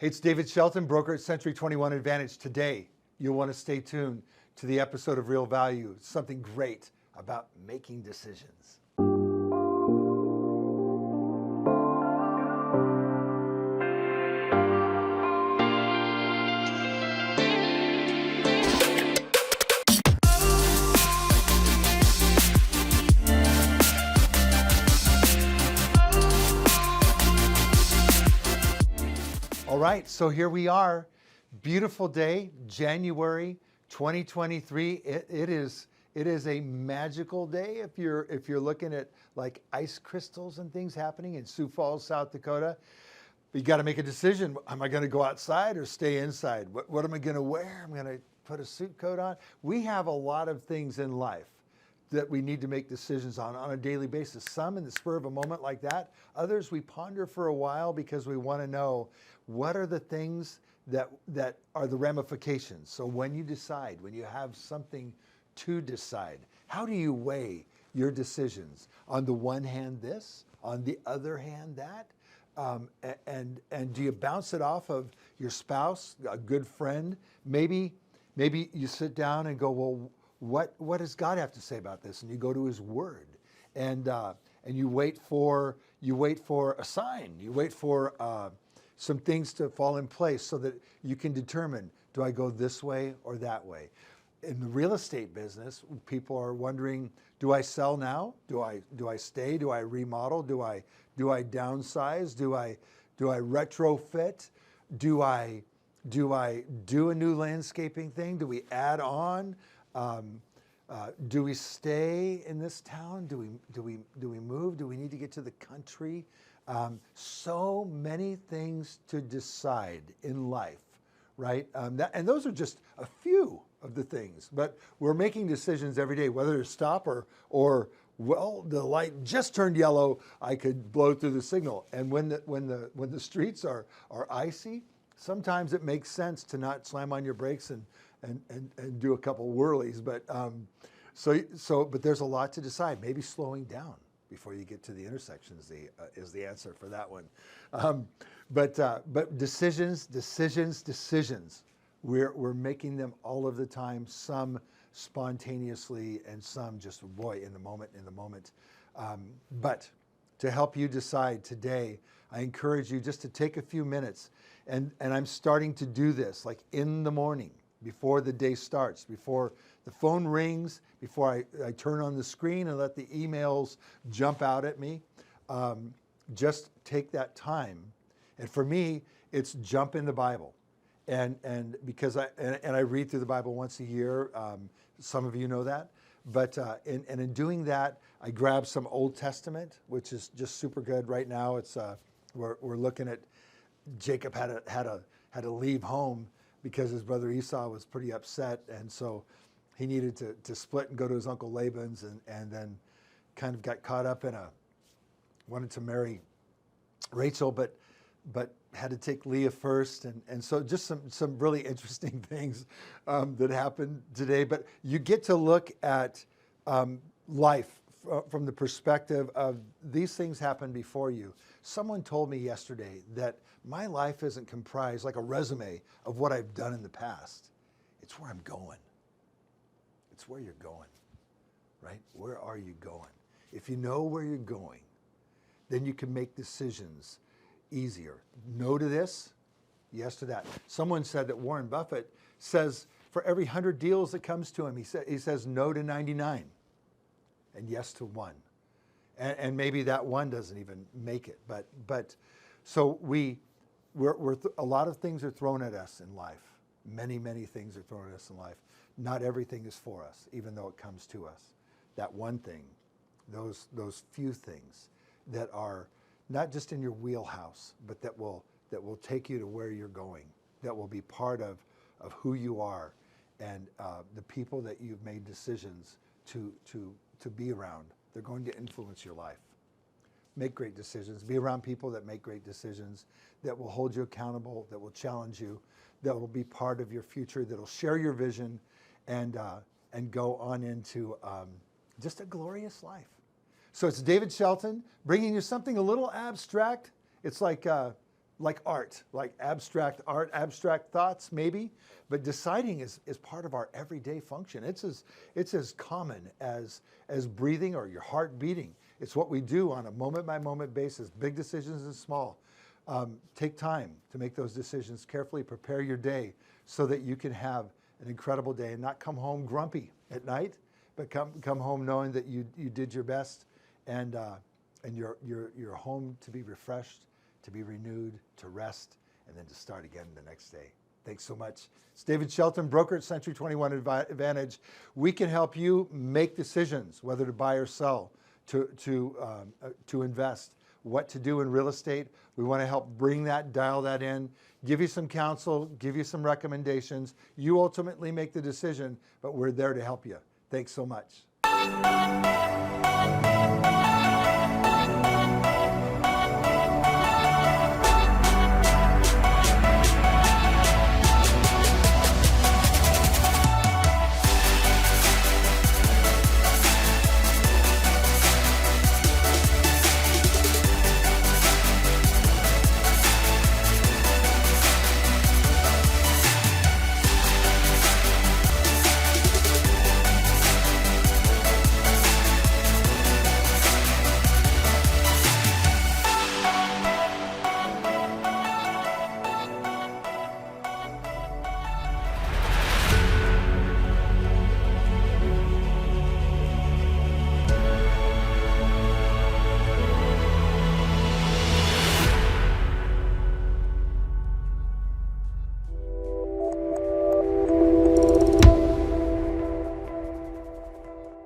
Hey, it's David Shelton, broker at Century 21 Advantage. Today, you'll want to stay tuned to the episode of Real Value, something great about making decisions. All right, so here we are. Beautiful day, January 2023. It is a magical day if you're looking at like ice crystals and things happening in Sioux Falls, South Dakota. But you got to make a decision. Am I going to go outside or stay inside? What am I going to wear? I'm going to put a suit coat on. We have a lot of things in life that we need to make decisions on a daily basis. Some in the spur of a moment like that. Others we ponder for a while because we want to know what are the things that are the ramifications. So when you decide, when you have something to decide, how do you weigh your decisions? On the one hand this, on the other hand that, and do you bounce it off of your spouse, a good friend? Maybe you sit down and go, well, what does God have to say about this? And you go to His Word, and you wait for a sign. You wait for some things to fall in place so that you can determine: do I go this way or that way? In the real estate business, people are wondering: do I sell now? Do I stay? Do I remodel? Do I downsize? Do I retrofit? Do I do a new landscaping thing? Do we add on? Do we stay in this town? Do we move? Do we need to get to the country? So many things to decide in life, right? And those are just a few of the things, but we're making decisions every day, whether to stop or well, the light just turned yellow, I could blow through the signal. And when the streets are icy, sometimes it makes sense to not slam on your brakes and do a couple whirlies, but but there's a lot to decide. Maybe slowing down before you get to the intersection is the answer for that one. But decisions. We're making them all of the time. Some spontaneously, and some just in the moment. But to help you decide today, I encourage you just to take a few minutes, and I'm starting to do this like in the morning, before the day starts, before the phone rings, before I turn on the screen and let the emails jump out at me. Just take that time. And for me, it's jump in the Bible. And because I read through the Bible once a year. Some of you know that. But in doing that, I grab some Old Testament, which is just super good right now. It's we're looking at Jacob had to leave home because his brother Esau was pretty upset, and so he needed to split and go to his uncle Laban's, and then kind of got caught up in wanted to marry Rachel, but had to take Leah first, and so just some really interesting things that happened today. But you get to look at life from the perspective of these things happen before you. Someone told me yesterday that my life isn't comprised like a resume of what I've done in the past. It's where I'm going. It's where you're going, right? Where are you going? If you know where you're going, then you can make decisions easier. No to this, yes to that. Someone said that Warren Buffett says for every 100 deals that comes to him, he says no to 99 and yes to one. And maybe that one doesn't even make it. But so a lot of things are thrown at us in life. Many things are thrown at us in life. Not everything is for us, even though it comes to us. That one thing, those few things that are not just in your wheelhouse, but that will take you to where you're going, that will be part of who you are, and the people that you've made decisions to be around. They're going to influence your life. Make great decisions. Be around people that make great decisions, that will hold you accountable, that will challenge you, that will be part of your future, that will share your vision, and go on into just a glorious life. So it's David Shelton bringing you something a little abstract. It's like like art, like abstract art, abstract thoughts maybe, but deciding is part of our everyday function. It's as common as breathing or your heart beating. It's what we do on a moment by moment basis, big decisions and small. Take time to make those decisions carefully, prepare your day so that you can have an incredible day and not come home grumpy at night, but come home knowing that you did your best and you're home to be refreshed, to be renewed, to rest, and then to start again the next day. Thanks so much. It's David Shelton, broker at Century 21 Advantage. We can help you make decisions, whether to buy or sell, to invest, what to do in real estate. We want to help dial that in, give you some counsel, give you some recommendations. You ultimately make the decision, but we're there to help you. Thanks so much.